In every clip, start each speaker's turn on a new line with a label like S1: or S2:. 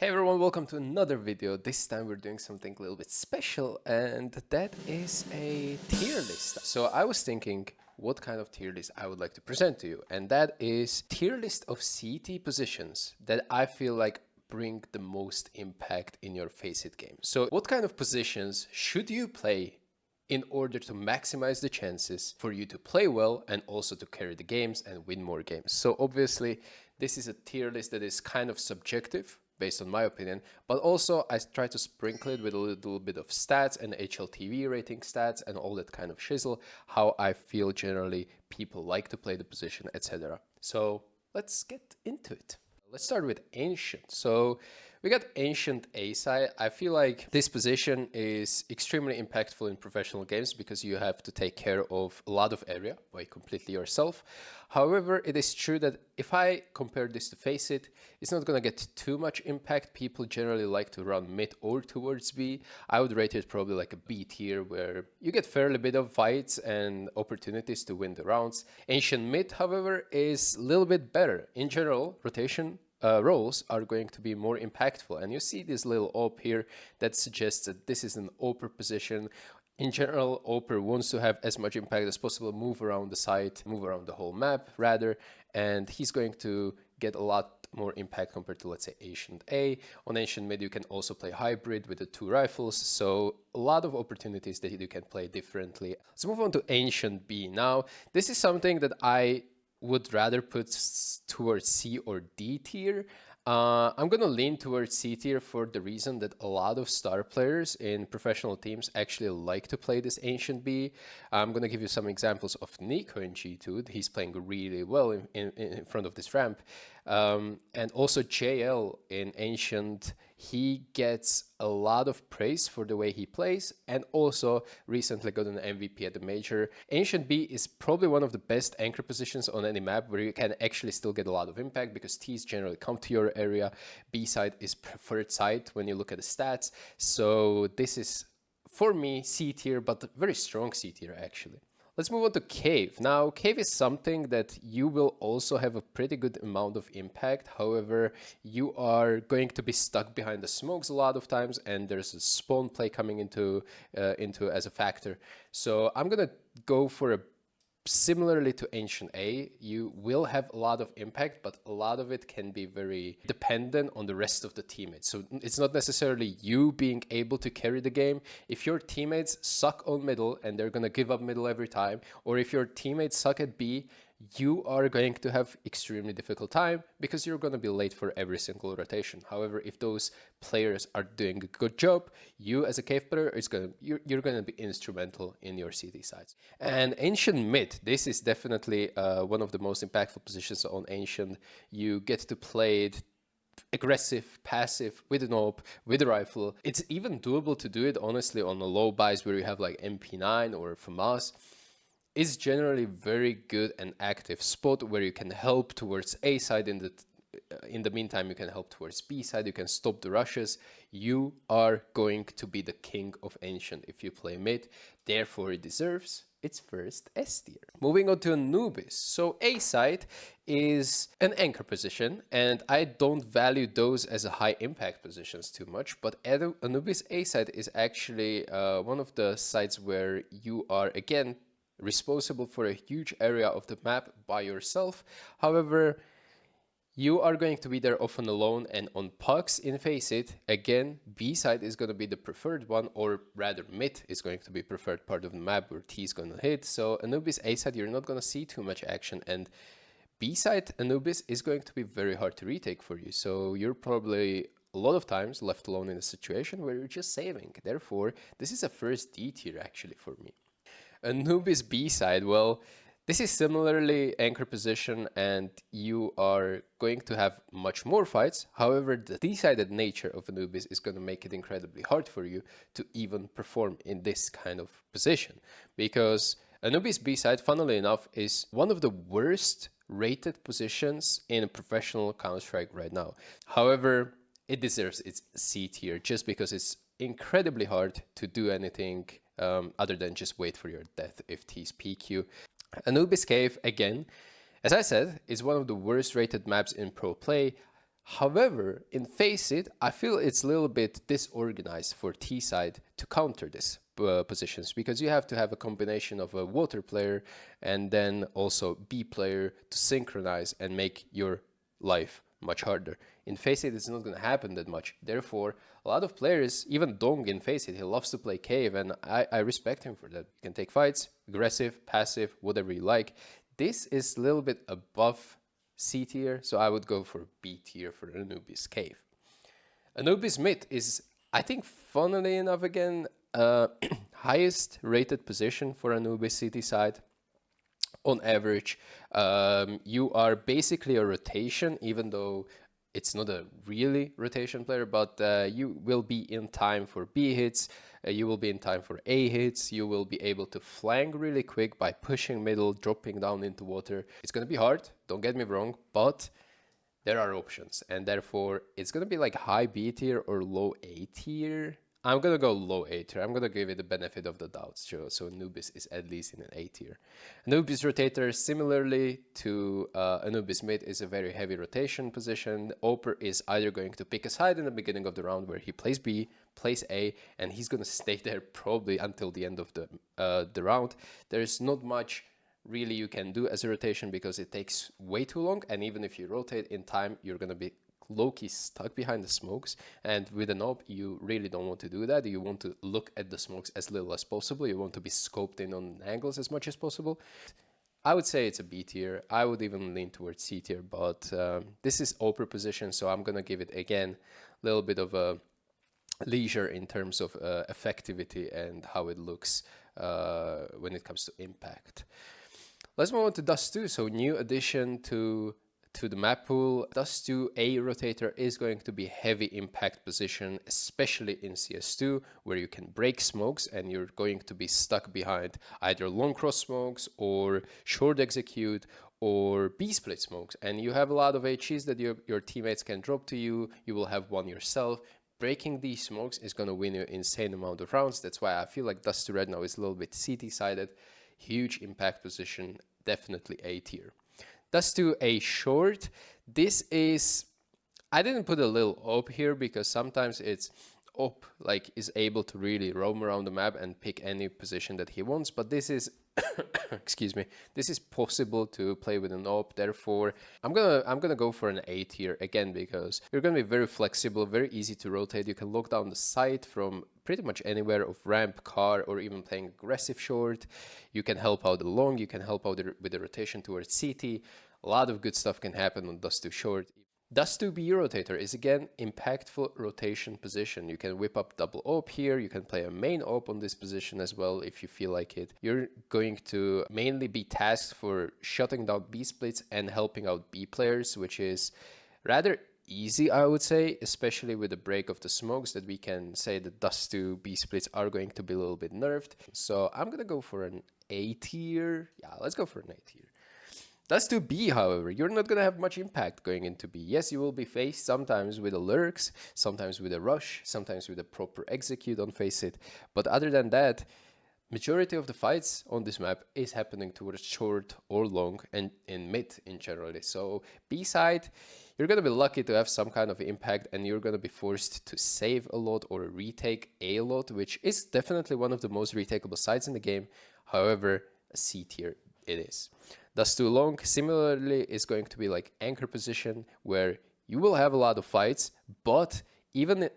S1: Hey everyone, welcome to another video. This time we're doing something a little bit special, and that is a tier list. So I was thinking what kind of tier list I would like to present to you, and that is tier list of CT positions that I feel like bring the most impact in your Face-It game. So what kind of positions should you play in order to maximize the chances for you to play well and also to carry the games and win more games? So obviously this is a tier list that is kind of subjective based on my opinion, but also I try to sprinkle it with a little bit of stats and HLTV rating stats and all that kind of shizzle, how I feel generally people like to play the position, etc. So let's get into it. Let's start with Ancient. So we got Ancient A side. I feel like this position is extremely impactful in professional games because you have to take care of a lot of area by completely yourself. However, it is true that if I compare this to Face-It, it's not going to get too much impact. People generally like to run mid or towards B. I would rate it probably like a B tier where you get fairly bit of fights and opportunities to win the rounds. Ancient mid, however, is a little bit better. In general, rotation roles are going to be more impactful, and you see this little op here that suggests that this is an OPER position. In general, OPER wants to have as much impact as possible, move around the site, move around the whole map rather, and he's going to get a lot more impact compared to, let's say, Ancient A. On Ancient Mid, you can also play hybrid with the 2 rifles, so a lot of opportunities that you can play differently. Let's move on to Ancient B. Now, this is something that I would rather put towards C or D tier. I'm going to lean towards C tier for the reason that a lot of star players in professional teams actually like to play this Ancient B. I'm going to give you some examples of Nico in G2. He's playing really well in front of this ramp. And also JL in Ancient, he gets a lot of praise for the way he plays, and also recently got an MVP at the major. Ancient B is probably one of the best anchor positions on any map where you can actually still get a lot of impact because T's generally come to your area. B side is preferred side when you look at the stats. So this is, for me, C tier, but very strong C tier actually. Let's move on to Cave. Now, Cave is something that you will also have a pretty good amount of impact. However, you are going to be stuck behind the smokes a lot of times, and there's a spawn play coming into as a factor. So I'm gonna go for a similarly to Ancient A. You will have a lot of impact, but a lot of it can be very dependent on the rest of the teammates. So it's not necessarily you being able to carry the game. If your teammates suck on middle and they're going to give up middle every time, or if your teammates suck at B, you are going to have extremely difficult time because you're going to be late for every single rotation. However, if those players are doing a good job, you as a Cave player, you're going to be instrumental in your CT sides. And Ancient Mid, this is definitely one of the most impactful positions on Ancient. You get to play it aggressive, passive, with an AWP, with a rifle. It's even doable to do it, honestly, on the low buys where you have like MP9 or FAMAS. Is generally very good and active spot where you can help towards A side. In the meantime, you can help towards B side. You can stop the rushes. You are going to be the king of Ancient if you play mid. Therefore, it deserves its first S tier. Moving on to Anubis. So A side is an anchor position, and I don't value those as a high impact positions too much, but Anubis A side is actually one of the sides where you are, again, responsible for a huge area of the map by yourself. However, you are going to be there often alone, and on pucks in Face-It, again, B side is going to be the preferred one, or rather mid is going to be preferred part of the map where T is going to hit. So Anubis A side, you're not going to see too much action, and B side Anubis is going to be very hard to retake for you. So you're probably a lot of times left alone in a situation where you're just saving. Therefore, this is a first D tier actually for me. Anubis B side, well, this is similarly anchor position, and you are going to have much more fights. However, the D-sided nature of Anubis is going to make it incredibly hard for you to even perform in this kind of position, because Anubis B side, funnily enough, is one of the worst rated positions in a professional Counter-Strike right now. However, it deserves its C tier just because it's incredibly hard to do anything other than just wait for your death if T's peek you. Anubis Cave, again, as I said, is one of the worst rated maps in pro play. However, in Face It, I feel it's a little bit disorganized for T side to counter this positions, because you have to have a combination of a water player and then also B player to synchronize and make your life much harder. In Face It, it's not going to happen that much. Therefore, a lot of players, even Dong in Face It, he loves to play Cave, and I respect him for that. You can take fights, aggressive, passive, whatever you like. This is a little bit above C tier, so I would go for B tier for Anubis Cave. Anubis Mid is, I think, funnily enough, again, highest rated position for Anubis City side. On average, you are basically a rotation, even though it's not a really rotation player, but you will be in time for B hits, you will be in time for A hits, you will be able to flank really quick by pushing middle, dropping down into water. It's going to be hard, don't get me wrong, but there are options, and therefore it's going to be like high B tier or low A tier. I'm going to go low A tier. I'm going to give it the benefit of the doubt. So Anubis is at least in an A tier. Anubis Rotator, similarly to Anubis Mid, is a very heavy rotation position. Oper is either going to pick a side in the beginning of the round where he plays B, plays A, and he's going to stay there probably until the end of the round. There's not much really you can do as a rotation because it takes way too long, and even if you rotate in time, you're going to be low-key stuck behind the smokes, and with an AWP you really don't want to do that. You want to look at the smokes as little as possible. You want to be scoped in on angles as much as possible. I would say it's a B tier. I would even lean towards C tier, but this is Oper position, so I'm gonna give it again a little bit of a leisure in terms of effectivity and how it looks when it comes to impact. Let's move on to Dust 2. So new addition to the map pool. Dust 2 A rotator is going to be heavy impact position, especially in CS2, where you can break smokes and you're going to be stuck behind either long cross smokes or short execute or B split smokes. And you have a lot of HEs that your teammates can drop to you. You will have one yourself. Breaking these smokes is going to win you insane amount of rounds. That's why I feel like Dust 2 right now is a little bit CT-sided. Huge impact position, definitely A tier. Dust 2 A short. This is, I didn't put a little op here because sometimes it's op like is able to really roam around the map and pick any position that he wants, but this is excuse me, this is possible to play with an op. Therefore I'm gonna go for an A tier again, because you're gonna be very flexible, very easy to rotate. You can lock down the site from pretty much anywhere of ramp, car, or even playing aggressive short. You can help out the long, you can help out with the rotation towards CT. A lot of good stuff can happen on Dust 2 short. Dust 2 B rotator is again impactful rotation position. You can whip up double op here. You can play a main op on this position as well if you feel like it. You're going to mainly be tasked for shutting down B splits and helping out B players, which is rather easy, I would say, especially with the break of the smokes, that we can say that Dust 2 B splits are going to be a little bit nerfed. So I'm going to go for an A tier. Yeah, let's go for an A tier. Dust 2 B, however, you're not going to have much impact going into B. Yes, you will be faced sometimes with a lurks, sometimes with a rush, sometimes with a proper execute on Face It. But other than that, majority of the fights on this map is happening towards short or long and in mid in generally. So B side, you're going to be lucky to have some kind of impact, and you're going to be forced to save a lot or retake a lot, which is definitely one of the most retakeable sides in the game. However, a C tier it is. Dust 2 long, similarly, is going to be like anchor position, where you will have a lot of fights, but even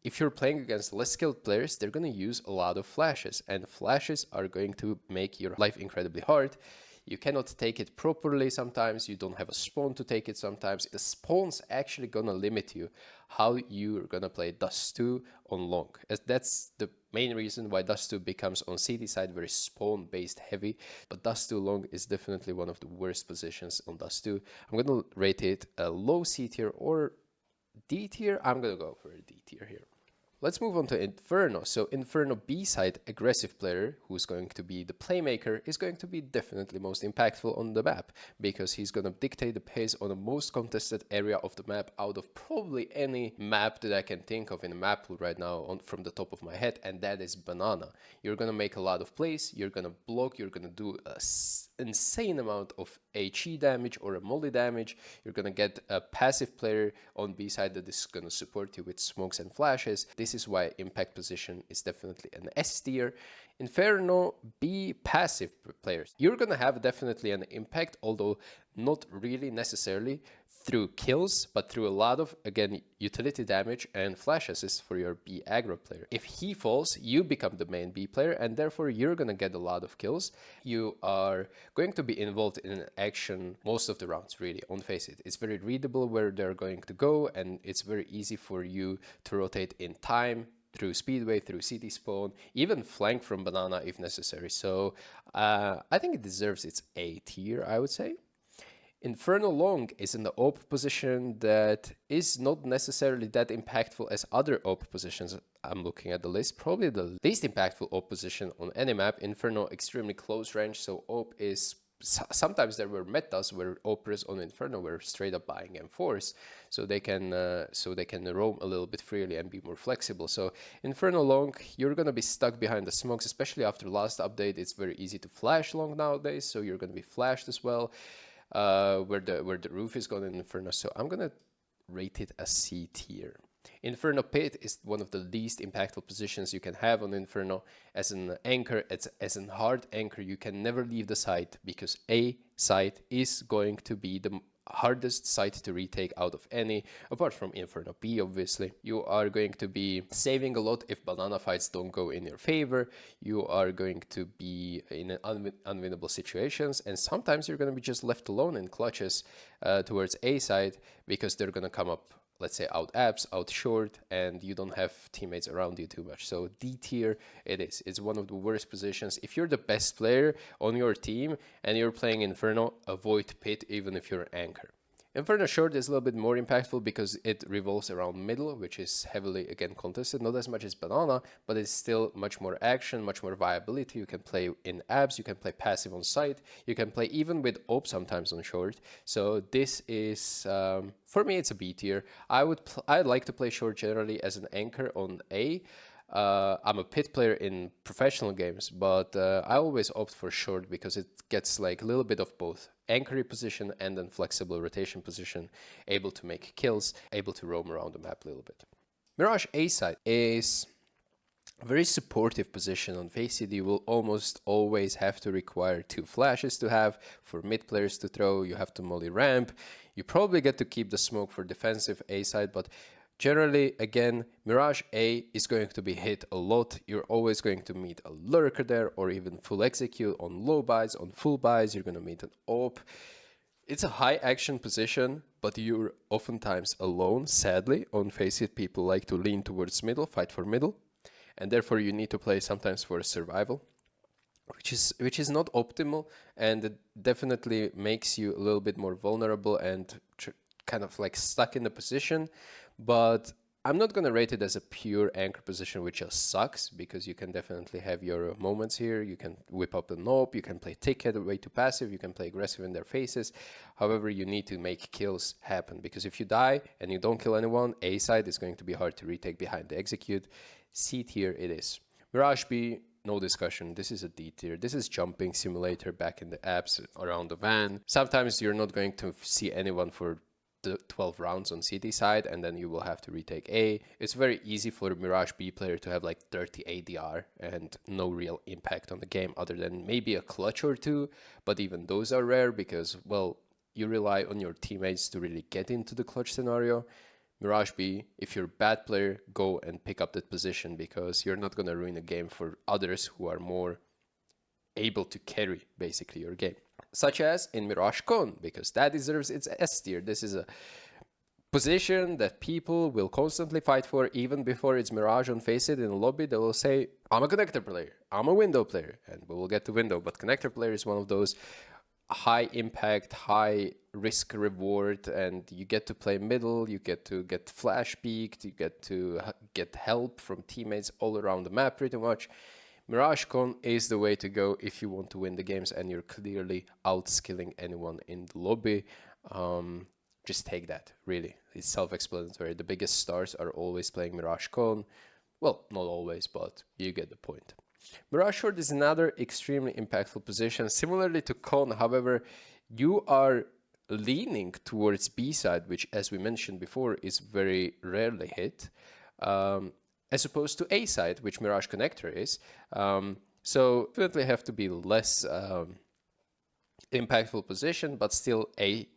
S1: if you're playing against less skilled players, they're going to use a lot of flashes, and flashes are going to make your life incredibly hard. You cannot take it properly sometimes, you don't have a spawn to take it sometimes. The spawn's actually gonna limit you how you're gonna play Dust 2 on long. As that's the main reason why Dust 2 becomes on CD side very spawn based heavy, but Dust 2 long is definitely one of the worst positions on Dust 2. I'm gonna rate it a low C tier or D tier. I'm gonna go for a D tier here. Let's move on to Inferno. So Inferno B side aggressive player, who's going to be the playmaker, is going to be definitely most impactful on the map, because he's going to dictate the pace on the most contested area of the map out of probably any map that I can think of in a map pool right now from the top of my head, and that is Banana. You're going to make a lot of plays, you're going to block, you're going to do an insane amount of a chi damage or a molly damage. You're gonna get a passive player on B side that is gonna support you with smokes and flashes. This is why impact position is definitely an S tier. Inferno, B passive players. You're gonna have definitely an impact, although not really necessarily through kills, but through a lot of, again, utility damage and flash assist for your B aggro player. If he falls, you become the main B player, and therefore you're gonna get a lot of kills. You are going to be involved in action most of the rounds, really, on face it. It's very readable where they're going to go, and it's very easy for you to rotate in time, through speedway, through city spawn, even flank from banana if necessary. So I think it deserves its A tier, I would say. Inferno long is in the AWP position that is not necessarily that impactful as other AWP positions. I'm looking at the list. Probably the least impactful AWP position on any map. Inferno extremely close range, so AWP is... Sometimes there were metas where AWPers on Inferno were straight up buying M4s, so they can roam a little bit freely and be more flexible. So Inferno long, you're gonna be stuck behind the smokes, especially after last update. It's very easy to flash long nowadays, so you're gonna be flashed as well. Where the roof is gone in Inferno, so I'm gonna rate it a C tier. Inferno pit is one of the least impactful positions you can have on Inferno. As an anchor, as an hard anchor, you can never leave the site, because A site is going to be the hardest site to retake out of any, apart from Inferno B, obviously. You are going to be saving a lot if banana fights don't go in your favor. You are going to be in unwinnable situations, and sometimes you're going to be just left alone in clutches towards A side, because they're going to come up, let's say, out apps, out short, and you don't have teammates around you too much. So D tier it is. It's one of the worst positions. If you're the best player on your team and you're playing Inferno, avoid pit even if you're an anchor. Inferno short is a little bit more impactful because it revolves around middle, which is heavily, again, contested. Not as much as banana, but it's still much more action, much more viability. You can play in abs, you can play passive on site, you can play even with op sometimes on short. So this is, for me, it's a B tier. I'd like to play short generally as an anchor on A. I'm a pit player in professional games, but I always opt for short because it gets like a little bit of both. Anchory position and then flexible rotation position, able to make kills, able to roam around the map a little bit. Mirage A side is a very supportive position on face it. You will almost always have to require 2 flashes to have for mid players to throw. You have to molly ramp. You probably get to keep the smoke for defensive A side, but generally, again, Mirage A is going to be hit a lot. You're always going to meet a lurker there, or even full execute on low buys, on full buys. You're going to meet an AWP. It's a high action position, but you're oftentimes alone, sadly. On face it, people like to lean towards middle, fight for middle, and therefore you need to play sometimes for a survival, which is not optimal, and it definitely makes you a little bit more vulnerable and kind of like stuck in the position. But I'm not going to rate it as a pure anchor position, which just sucks, because you can definitely have your moments here. You can whip up the knob, you can play ticket way too passive, you can play aggressive in their faces. However, you need to make kills happen, because if you die and you don't kill anyone, A side is going to be hard to retake behind the execute. C tier it is. Mirage B, no discussion. This is a D tier. This is jumping simulator back in the apps around the van. Sometimes you're not going to see anyone for the 12 rounds on CT side, and then you will have to retake A. It's very easy for a Mirage B player to have like 30 ADR and no real impact on the game other than maybe a clutch or two, but even those are rare because, well, you rely on your teammates to really get into the clutch scenario. Mirage B, if you're a bad player, go and pick up that position, because you're not going to ruin a game for others who are more able to carry basically your game. Such as in Mirage Con, because that deserves its S tier. This is a position that people will constantly fight for. Even before it's Mirage on Face It in the lobby, they will say, I'm a connector player, I'm a window player, and we will get to window. But connector player is one of those high impact, high risk reward, and you get to play middle, you get to get flash peeked, you get to get help from teammates all around the map pretty much. Mirage Con is the way to go if you want to win the games and you're clearly outskilling anyone in the lobby. Just take that, really. It's self-explanatory. The biggest stars are always playing Mirage Con. Well, not always, but you get the point. Mirage Short is another extremely impactful position. Similarly to Con, however, you are leaning towards B side, which, as we mentioned before, is very rarely hit, as opposed to A side, which Mirage Connector is. So definitely have to be less impactful position, but still A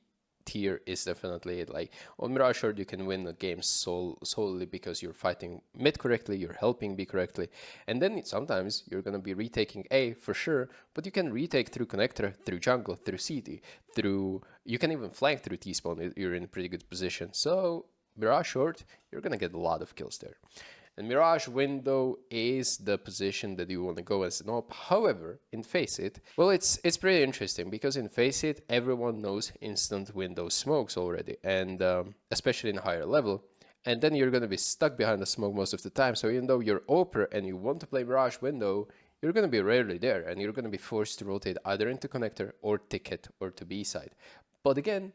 S1: tier is definitely like on Mirage Short you can win a game solely because you're fighting mid correctly, you're helping B correctly, and then sometimes you're gonna be retaking A for sure, but you can retake through connector, through jungle, through CT, through you can even flank through T-spawn. You're in a pretty good position. So Mirage Short, you're gonna get a lot of kills there. And Mirage window is the position that you want to go as an op. However, in Face It, well, it's pretty interesting because in Face It, everyone knows instant window smokes already, and especially in higher level. And then you're going to be stuck behind the smoke most of the time. So even though you're OPer and you want to play Mirage window, you're going to be rarely there, and you're going to be forced to rotate either into connector or ticket or to B side. But again,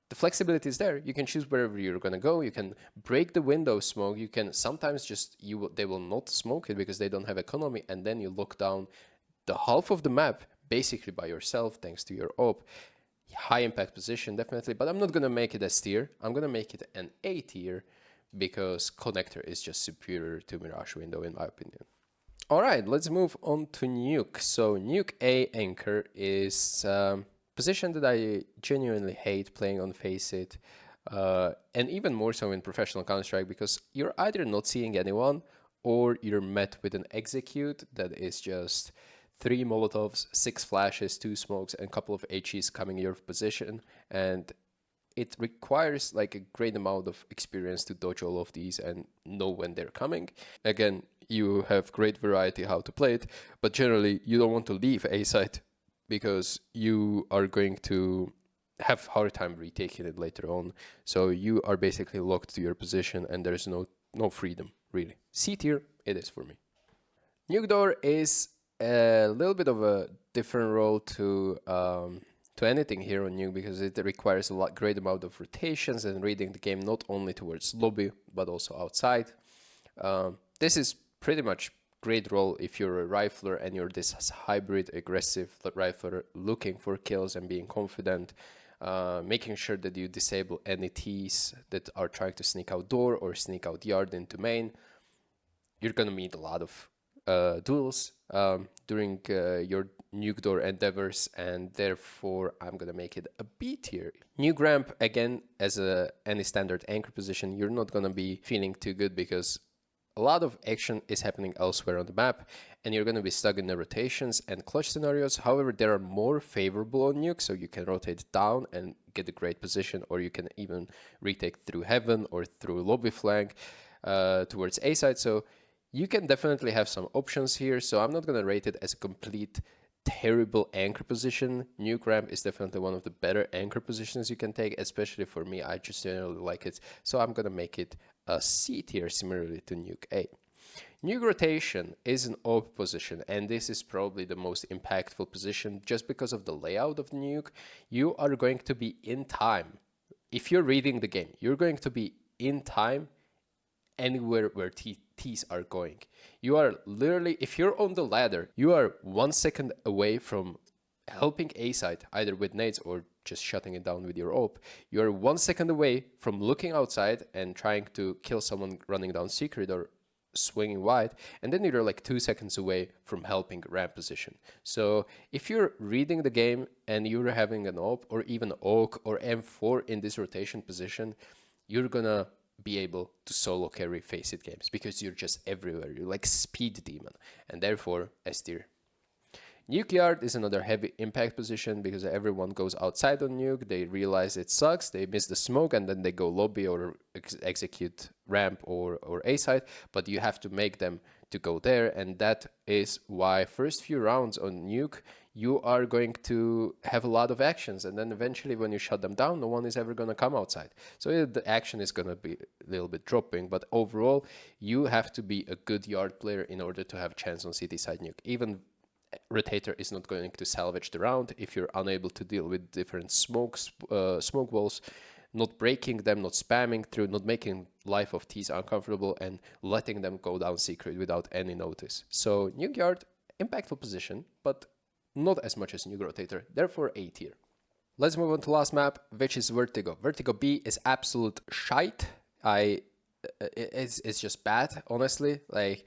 S1: the flexibility is there. You can choose wherever you're going to go. You can break the window smoke. You can sometimes just, they will not smoke it because they don't have economy. And then you lock down the half of the map basically by yourself thanks to your op. High impact position, definitely. But I'm not going to make it S tier. I'm going to make it an A tier because connector is just superior to Mirage window in my opinion. All right, let's move on to Nuke. So Nuke A anchor is position that I genuinely hate playing on Face It, and even more so in professional Counter-Strike, because you're either not seeing anyone or you're met with an execute that is just 3 Molotovs, 6 flashes, 2 smokes, and a couple of HEs coming your position, and it requires like a great amount of experience to dodge all of these and know when they're coming. Again, you have great variety how to play it, but generally you don't want to leave A side because you are going to have hard time retaking it later on. So you are basically locked to your position and there's no freedom, really. C tier, it is for me. Nuke door is a little bit of a different role to anything here on Nuke because it requires a great amount of rotations and reading the game not only towards lobby but also outside. This is pretty much great role if you're a rifler and you're this hybrid aggressive rifler looking for kills and being confident, making sure that you disable any Ts that are trying to sneak out door or sneak out yard into main. You're gonna meet a lot of duels during your nuke door endeavors, and therefore I'm gonna make it a B tier. Nuke ramp, again, as any standard anchor position, you're not gonna be feeling too good because a lot of action is happening elsewhere on the map, and you're going to be stuck in the rotations and clutch scenarios. However, they are more favorable on Nuke, so you can rotate down and get a great position, or you can even retake through heaven or through lobby flank towards A side. So you can definitely have some options here. So I'm not going to rate it as a complete terrible anchor position. Nuke ramp is definitely one of the better anchor positions you can take, especially for me. I just generally like it, so I'm going to make it a C tier similarly to Nuke A. Nuke rotation is an op position, and this is probably the most impactful position just because of the layout of the nuke. You are going to be in time. If you're reading the game, you're going to be in time anywhere where Ts are going. You are literally, if you're on the ladder, you are 1 second away from helping A side, either with nades or just shutting it down with your op. You're 1 second away from looking outside and trying to kill someone running down secret or swinging wide, and then you're like 2 seconds away from helping ramp position. So if you're reading the game and you're having an op or even oak or M4 in this rotation position, you're gonna be able to solo carry Face It games because you're just everywhere. You're like speed demon, and therefore S tier. Nuke yard is another heavy impact position because everyone goes outside on nuke, they realize it sucks, they miss the smoke, and then they go lobby or execute ramp or A side, but you have to make them to go there, and that is why first few rounds on nuke you are going to have a lot of actions, and then eventually when you shut them down, no one is ever going to come outside. So the action is going to be a little bit dropping, but overall you have to be a good yard player in order to have a chance on city side nuke. Even rotator is not going to salvage the round if you're unable to deal with different smoke walls, not breaking them, not spamming through, not making life of T's uncomfortable, and letting them go down secret without any notice. So nuke yard, impactful position, but not as much as nuke rotator, therefore A tier. Let's move on to last map, which is Vertigo. Vertigo B is absolute shite. It's just bad, honestly. Like,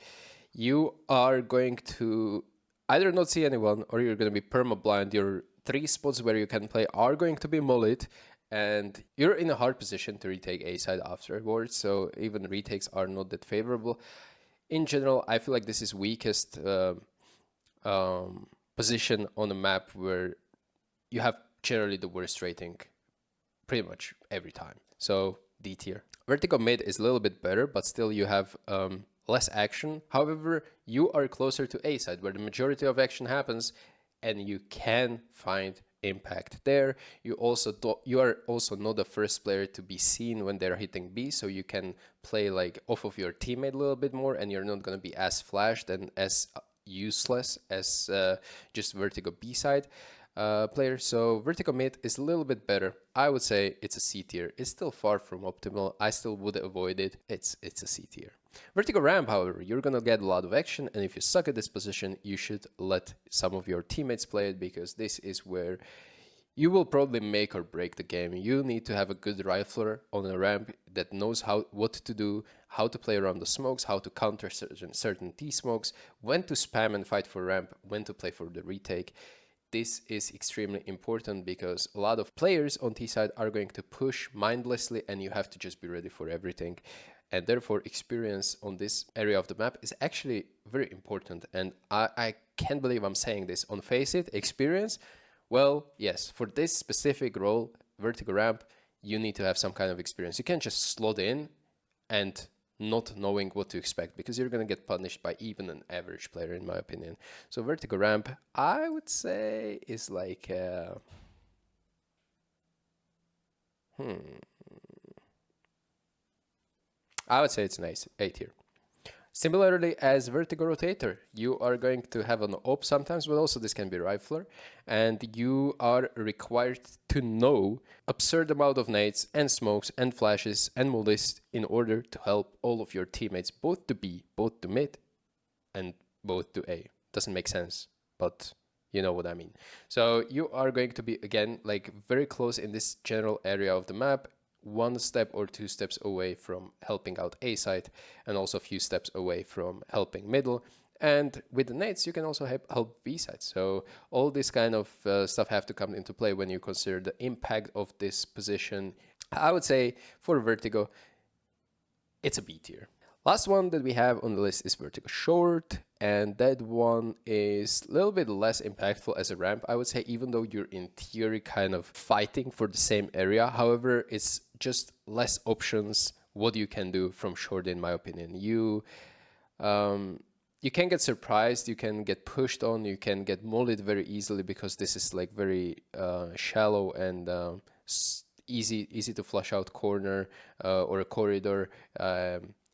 S1: you are going to either not see anyone or you're going to be perma-blind. Your 3 spots where you can play are going to be mullet, and you're in a hard position to retake A side afterwards, so even retakes are not that favorable. In general, I feel like this is weakest position on a map where you have generally the worst rating pretty much every time. So D tier. Vertigo mid is a little bit better, but still you have less action. However, you are closer to A side where the majority of action happens, and you can find impact there. You are also not the first player to be seen when they're hitting B, so you can play like off of your teammate a little bit more, and you're not going to be as flashed and as useless as just Vertigo B side player. So Vertigo mid is a little bit better. I would say it's a C tier. It's still far from optimal. I still would avoid it. It's a C tier. Vertigo ramp, however, you're gonna get a lot of action, and if you suck at this position, you should let some of your teammates play it, because this is where you will probably make or break the game. You need to have a good rifler on a ramp that knows what to do, how to play around the smokes, how to counter certain T-smokes, when to spam and fight for ramp, when to play for the retake. This is extremely important because a lot of players on T side are going to push mindlessly, and you have to just be ready for everything. And therefore, experience on this area of the map is actually very important. And I can't believe I'm saying this. On face it, experience, well, yes, for this specific role, Vertigo ramp, you need to have some kind of experience. You can't just slot in and not knowing what to expect, because you're going to get punished by even an average player, in my opinion. So Vertigo ramp, I would say, is like I would say it's nice, A tier. Similarly as Vertigo Rotator, you are going to have an op sometimes, but also this can be Rifler, and you are required to know absurd amount of nades and smokes and flashes and moldies in order to help all of your teammates, both to B, both to mid, and both to A. Doesn't make sense, but you know what I mean. So you are going to be, again, like very close in this general area of the map, 1 step or 2 steps away from helping out A side, and also a few steps away from helping middle. And with the nades, you can also help B side. So all this kind of stuff have to come into play when you consider the impact of this position. I would say for Vertigo, it's a B tier. Last one that we have on the list is Vertigo Short, and that one is a little bit less impactful as a ramp, I would say, even though you're in theory kind of fighting for the same area. However, it's just less options what you can do from short, in my opinion. You can get surprised, you can get pushed on, you can get molded very easily, because this is like very shallow and easy to flush out corner or a corridor.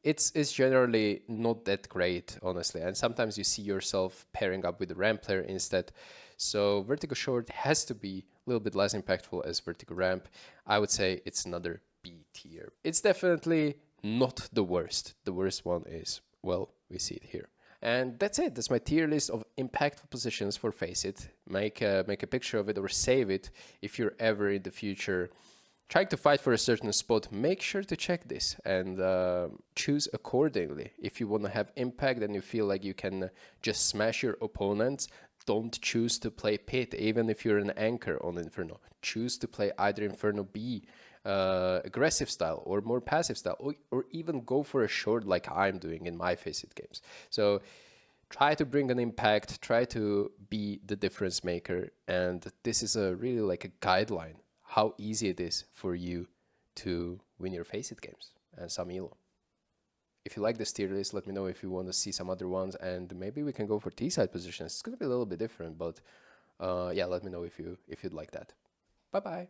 S1: It's generally not that great, honestly, and sometimes you see yourself pairing up with a ramp player instead. So Vertigo Short has to be a little bit less impactful as Vertigo Ramp. I would say it's another B tier. It's definitely not the worst. The worst one is, well, we see it here. And that's it. That's my tier list of impactful positions for Faceit. Make a picture of it or save it if you're ever in the future trying to fight for a certain spot. Make sure to check this and choose accordingly. If you want to have impact and you feel like you can just smash your opponents, don't choose to play pit, even if you're an anchor on Inferno. Choose to play either Inferno B, aggressive style, or more passive style, or even go for a short like I'm doing in my Faceit games. So try to bring an impact, try to be the difference maker, and this is a really like a guideline how easy it is for you to win your Faceit games and some elo. If you like this tier list, let me know if you want to see some other ones, and maybe we can go for T-side positions. It's going to be a little bit different, but yeah, let me know if you'd like that. Bye-bye.